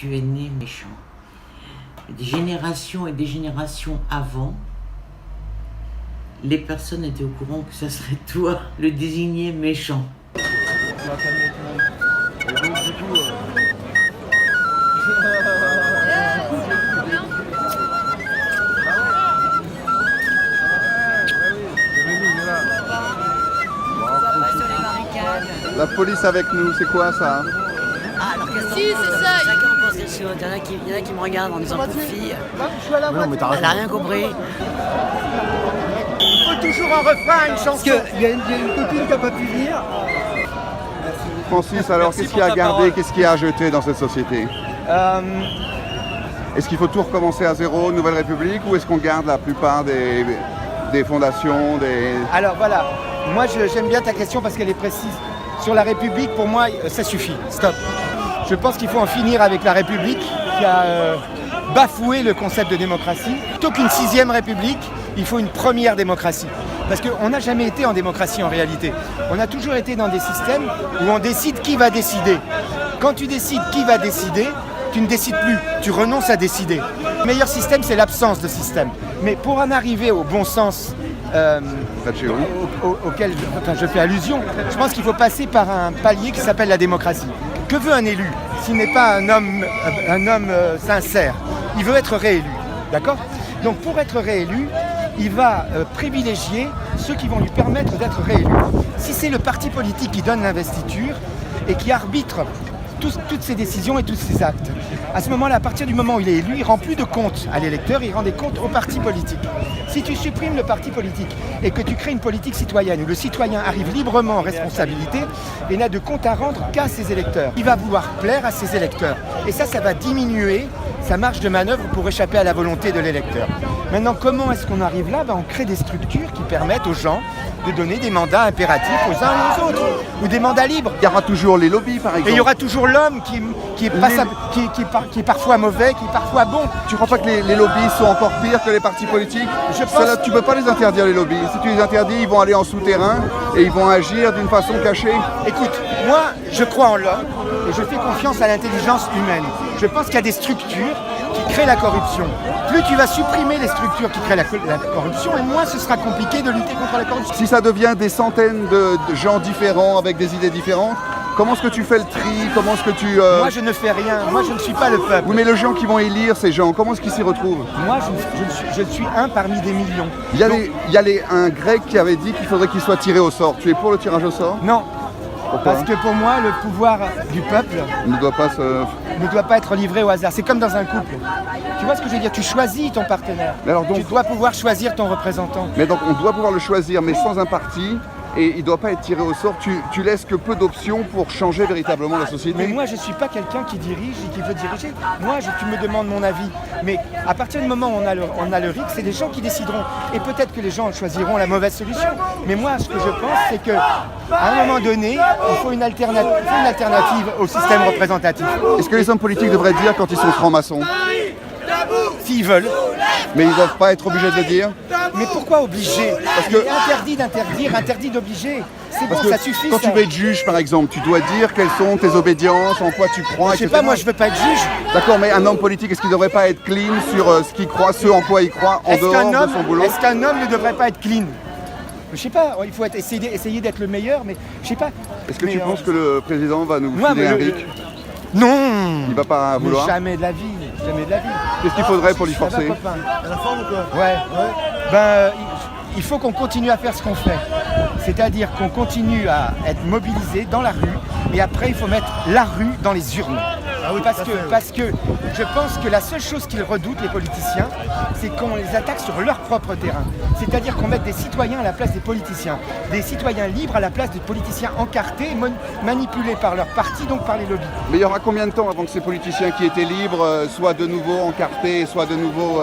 tu es né méchant. Des générations et des générations avant, les personnes étaient au courant que ça serait toi, le désigné méchant. La police avec nous, c'est quoi ça? Ah, alors qu'est-ce Si, c'est ça. Chacun en pense quelque chose. Il y en a qui me regardent en disant fille. Non, mais t'as Elle a rien compris. Il faut toujours un refrain, une chanson. Parce qu'il y a une copine qui n'a pas pu venir. Francis, alors qu'est-ce qu'il y a à garder, qu'est-ce qu'il y a à jeter dans cette société? Est-ce qu'il faut tout recommencer à zéro, Nouvelle République, ou est-ce qu'on garde la plupart des fondations, Alors voilà, moi j'aime bien ta question parce qu'elle est précise. Sur la République, pour moi, ça suffit. Stop. Je pense qu'il faut en finir avec la République qui a bafoué le concept de démocratie. Plutôt qu'une 6e République, il faut une première démocratie. Parce qu'on n'a jamais été en démocratie en réalité. On a toujours été dans des systèmes où on décide qui va décider. Quand tu décides qui va décider, tu ne décides plus, tu renonces à décider. Le meilleur système, c'est l'absence de système. Mais pour en arriver au bon sens auquel je fais allusion, je pense qu'il faut passer par un palier qui s'appelle la démocratie. Que veut un élu s'il n'est pas un homme sincère? Il veut être réélu, d'accord? Donc pour être réélu, il va privilégier ceux qui vont lui permettre d'être réélu. Si c'est le parti politique qui donne l'investiture et qui arbitre toutes ses décisions et tous ses actes, à ce moment-là, à partir du moment où il est élu, il ne rend plus de comptes à l'électeur, il rend des comptes au parti politique. Si tu supprimes le parti politique et que tu crées une politique citoyenne où le citoyen arrive librement en responsabilité et n'a de compte à rendre qu'à ses électeurs, il va vouloir plaire à ses électeurs. Et ça va diminuer sa marge de manœuvre pour échapper à la volonté de l'électeur. Maintenant, comment est-ce qu'on arrive là? On crée des structures qui permettent aux gens de donner des mandats impératifs aux uns et aux autres, ou des mandats libres. Il y aura toujours les lobbies, par exemple. Et il y aura toujours l'homme qui est parfois mauvais, qui est parfois bon. Tu crois pas que les lobbies sont encore pires que les partis politiques? Ceux-là, tu peux pas les interdire, les lobbies. Si tu les interdis, ils vont aller en souterrain et ils vont agir d'une façon cachée. Écoute, moi, je crois en l'homme et je fais confiance à l'intelligence humaine. Je pense qu'il y a des structures qui créent la corruption. Plus tu vas supprimer les structures qui créent la corruption, et moins ce sera compliqué de lutter contre la corruption. Si ça devient des centaines de gens différents avec des idées différentes, comment est-ce que tu fais le tri? Comment est-ce que tu... Moi, je ne fais rien. Moi, je ne suis pas le peuple. Oui, mais les gens qui vont élire ces gens, comment est-ce qu'ils s'y retrouvent? Moi, je suis un parmi des millions. Il y a un grec qui avait dit qu'il faudrait qu'il soit tiré au sort. Tu es pour le tirage au sort? Non. Pourquoi? Parce que pour moi, le pouvoir du peuple ne doit pas être livré au hasard. C'est comme dans un couple. Tu vois ce que je veux dire? Tu choisis ton partenaire. Tu dois pouvoir choisir ton représentant. Mais donc on doit pouvoir le choisir, mais sans un parti. Et il ne doit pas être tiré au sort, tu laisses que peu d'options pour changer véritablement la société. Mais moi je ne suis pas quelqu'un qui dirige et qui veut diriger. Moi tu me demandes mon avis. Mais à partir du moment où on a le RIC, c'est les gens qui décideront. Et peut-être que les gens choisiront la mauvaise solution. Mais moi ce que je pense c'est qu'à un moment donné, il faut une alternative au système représentatif. Est-ce que les hommes politiques devraient dire quand ils sont francs-maçons? S'ils veulent. Mais ils ne doivent pas être obligés de le dire? Mais pourquoi obliger? Parce que interdit d'interdire, interdit d'obliger. C'est bon, ça suffit. Quand tu veux être juge, par exemple, tu dois dire quelles sont tes obédiences, en quoi tu crois, etc. Je sais pas, moi je veux pas être juge. D'accord, mais un homme politique, est-ce qu'il ne devrait pas être clean sur ce qu'il croit, ce en quoi il croit, en dehors de son boulot? Est-ce qu'un homme ne devrait pas être clean? Je sais pas, il faut essayer d'être le meilleur, mais je sais pas. Est-ce que tu penses que le président va nous filer un RIC? Non! Il va pas vouloir? Mais jamais de la vie, jamais de la vie. Qu'est-ce qu'il faudrait pour lui forcer? À la forme ou quoi? Ouais. Il faut qu'on continue à faire ce qu'on fait. C'est-à-dire qu'on continue à être mobilisé dans la rue, et après il faut mettre la rue dans les urnes. Ah oui, parce que je pense que la seule chose qu'ils redoutent, les politiciens, c'est qu'on les attaque sur leur propre terrain. C'est-à-dire qu'on mette des citoyens à la place des politiciens, des citoyens libres à la place des politiciens encartés, manipulés par leur parti, donc par les lobbies. Mais il y aura combien de temps avant que ces politiciens qui étaient libres soient de nouveau encartés, soient de nouveau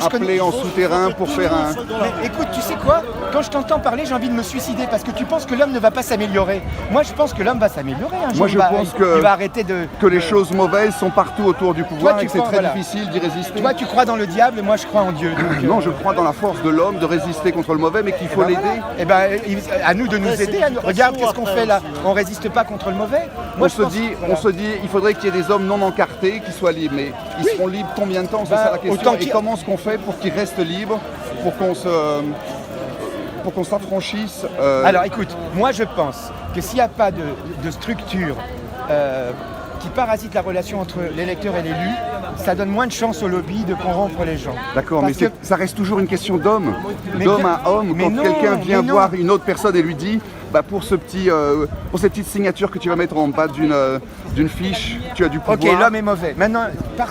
appelés en souterrain pour faire un... Mais écoute, tu sais quoi? Quand je t'entends parler, j'ai envie de me suicider parce que tu penses que l'homme ne va pas s'améliorer. Moi, je pense que l'homme va s'améliorer un jour. Moi, je pense il va arrêter que les choses choses mauvaises sont partout autour du pouvoir Toi, et tu que c'est crois, très voilà. difficile d'y résister. Toi, tu crois dans le diable et moi, je crois en Dieu. Donc, Non, je crois dans la force de l'homme de résister contre le mauvais, mais qu'il faut l'aider. Eh ben, à nous de nous aider. Regarde, qu'est-ce qu'on fait là? On résiste pas contre le mauvais. Moi, On se dit, il faudrait qu'il y ait des hommes non encartés qui soient libres. Mais ils seront libres combien de temps? C'est ça la question. autant Et comment est-ce qu'on fait pour qu'ils restent libres, pour qu'on s'affranchisse Alors écoute, moi je pense que s'il n'y a pas de structure qui parasite la relation entre l'électeur et l'élu, ça donne moins de chance au lobby de corrompre les gens. D'accord, mais ça reste toujours une question d'homme. Mais D'homme bien- à homme. mais Quand non, quelqu'un vient mais non. voir une autre personne et lui dit pour cette petite signature que tu vas mettre en bas d'une fiche, tu as du pouvoir. Ok, l'homme est mauvais. Maintenant,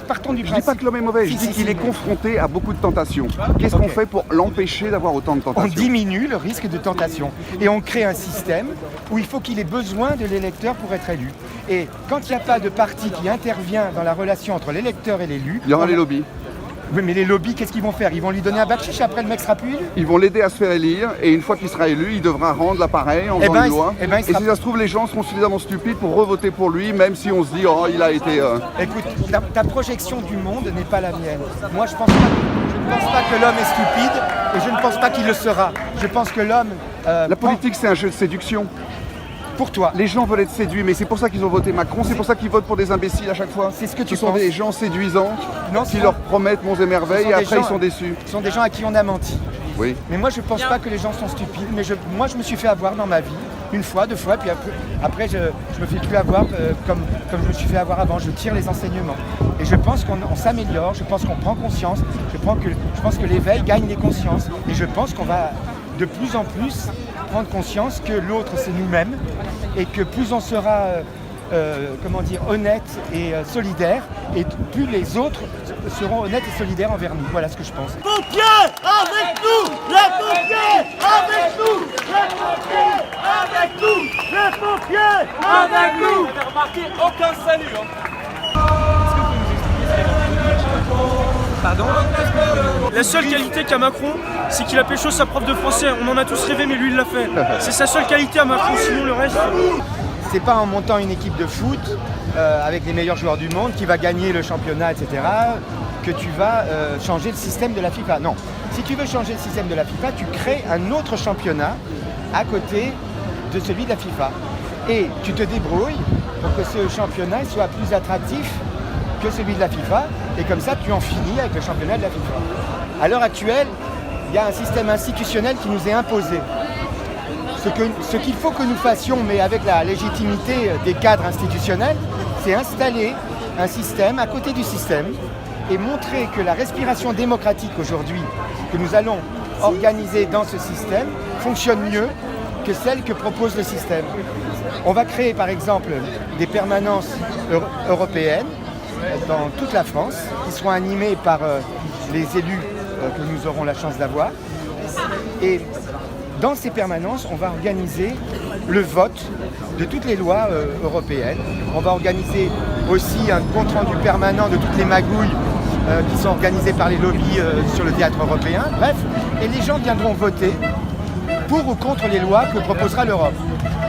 partons du Je dis principe. pas que l'homme est mauvais, je Si, dis si, qu'il si, est mais- confronté à beaucoup de tentations. Qu'est-ce qu'on fait pour l'empêcher d'avoir autant de On tentations? diminue le risque de tentation et on crée un système où il faut qu'il ait besoin de l'électeur pour être élu. Et quand il n'y a pas de parti qui intervient dans la relation entre l'électeur et l'élu, Il y aura les lobbies. Oui, mais les lobbies, qu'est-ce qu'ils vont faire? Ils vont lui donner un bac chiche, après le mec sera plus élu? Ils vont l'aider à se faire élire et une fois qu'il sera élu, il devra rendre l'appareil en faisant une loi. eh ben, il Et sera- si ça se trouve, les gens seront suffisamment stupides pour revoter pour lui, même si on se dit oh il a été. Écoute, ta projection du monde n'est pas la mienne. Moi, je ne pense pas que l'homme est stupide et je ne pense pas qu'il le sera. Je pense que l'homme... La politique, c'est un jeu de séduction. Pour toi, Les gens veulent être séduits, mais c'est pour ça qu'ils ont voté Macron, c'est pour ça qu'ils votent pour des imbéciles à chaque fois. C'est ce que tu Ce sont penses. des gens séduisants Non, qui ce leur sont- promettent monts et merveilles et des après gens- ils sont déçus. ce sont des gens à qui on a menti. Oui. Mais moi, je ne pense pas que les gens sont stupides. Mais moi, je me suis fait avoir dans ma vie, une fois, deux fois, puis après je me fais plus avoir comme je me suis fait avoir avant. Je tire les enseignements. Et je pense qu'on s'améliore, je pense qu'on prend conscience, je pense que l'éveil gagne les consciences. Et je pense qu'on va de plus en plus prendre conscience que l'autre, c'est nous-mêmes. Et que plus on sera honnête et solidaire, et plus les autres seront honnêtes et solidaires envers nous. Voilà ce que je pense. pompiers avec nous, les pompiers avec nous, les pompiers avec nous, les pompiers avec nous. Vous avez remarqué aucun salut. Pardon? La seule qualité qu'a Macron, c'est qu'il a pécho sa prof de français. On en a tous rêvé, mais lui il l'a fait. C'est sa seule qualité à Macron, sinon le reste... C'est pas en montant une équipe de foot avec les meilleurs joueurs du monde qui va gagner le championnat, etc., que tu vas changer le système de la FIFA. Non. Si tu veux changer le système de la FIFA, tu crées un autre championnat à côté de celui de la FIFA. Et tu te débrouilles pour que ce championnat soit plus attractif que celui de la FIFA. Et comme ça, tu en finis avec le championnat de la FIFA. À l'heure actuelle, il y a un système institutionnel qui nous est imposé. Ce qu'il faut que nous fassions, mais avec la légitimité des cadres institutionnels, c'est installer un système à côté du système et montrer que la respiration démocratique aujourd'hui que nous allons organiser dans ce système fonctionne mieux que celle que propose le système. On va créer par exemple des permanences européennes dans toute la France qui seront animées par les élus que nous aurons la chance d'avoir. Et dans ces permanences, on va organiser le vote de toutes les lois européennes. On va organiser aussi un compte-rendu permanent de toutes les magouilles qui sont organisées par les lobbies sur le théâtre européen. Bref, et les gens viendront voter pour ou contre les lois que proposera l'Europe.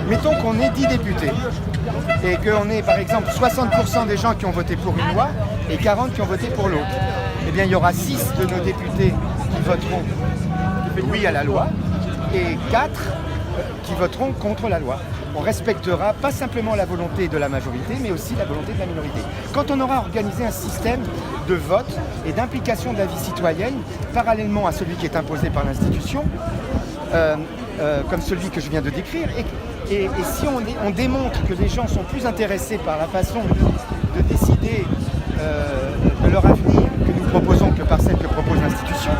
Mettons qu'on ait 10 députés et qu'on ait par exemple 60% des gens qui ont voté pour une loi et 40 qui ont voté pour l'autre. Eh bien, il y aura 6 de nos députés qui voteront oui à la loi et 4 qui voteront contre la loi. On respectera pas simplement la volonté de la majorité, mais aussi la volonté de la minorité. Quand on aura organisé un système de vote et d'implication de la vie citoyenne, parallèlement à celui qui est imposé par l'institution, comme celui que je viens de décrire, et si on démontre que les gens sont plus intéressés par la façon de décider de leur avenir que nous proposons que par celle que propose l'institution,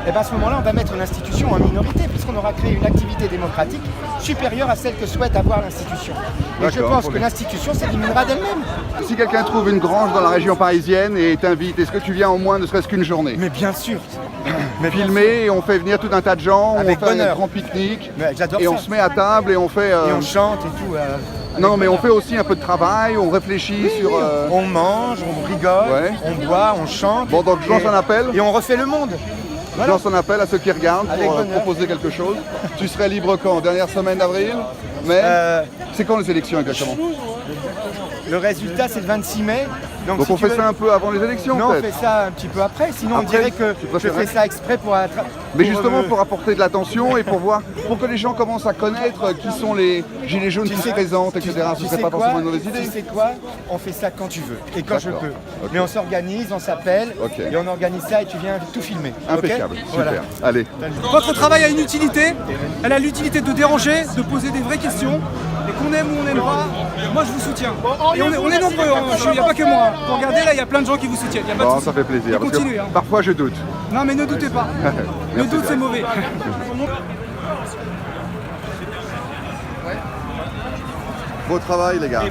et bien à ce moment-là, on va mettre l'institution en minorité, puisqu'on aura créé une activité démocratique supérieure à celle que souhaite avoir l'institution. Et je pense que l'institution s'éliminera d'elle-même. Si quelqu'un trouve une grange dans la région parisienne et t'invite, est-ce que tu viens au moins ne serait-ce qu'une journée? Mais bien sûr. Mais Filmer et on fait venir tout un tas de gens, Avec on fait bonheur. un grand pique-nique Mais j'adore et ça. on se met à table et on fait... Et on chante et tout. Non mais on fait aussi un peu de travail, on réfléchit sur... On mange, on rigole, Ouais. on boit, on chante. Bon donc je lance un appel. Et on refait le monde. Voilà. lance un appel à ceux qui regardent Avec pour bonheur. proposer quelque chose. Tu serais libre quand? Dernière semaine d'avril? Mais c'est quand les élections exactement? Le résultat, c'est le 26 mai. Donc si on tu fait veux- ça un peu avant les élections Non, on peut-être? fait ça un petit peu après. Sinon, on Après, dirait que tu je préférerais? fais ça exprès pour Mais justement pour apporter de l'attention et pour voir, pour que les gens commencent à connaître qui sont les gilets jaunes qui se présentent, etc. Ce Tu serait sais pas quoi forcément une mauvaise idée. Tu sais quoi? On fait ça quand tu veux et quand je D'accord. peux. Ok. Mais on s'organise, on s'appelle Ok. et on organise ça et tu viens tout filmer. Impeccable, Ok super. Voilà. Allez. Votre travail a une utilité. Elle a l'utilité de déranger, de poser des vraies questions. Et qu'on aime ou on n'aime pas, moi je vous soutiens. Et on est nombreux, il n'y a pas que moi. Pour regarder là, il y a plein de gens qui vous soutiennent. Il y a pas de Bon, souci. ça fait plaisir. Et Parce que continuez. Hein. parfois je doute. Non mais ne doutez pas. Le Merci, doute c'est Jacques. mauvais. Beau travail les gars.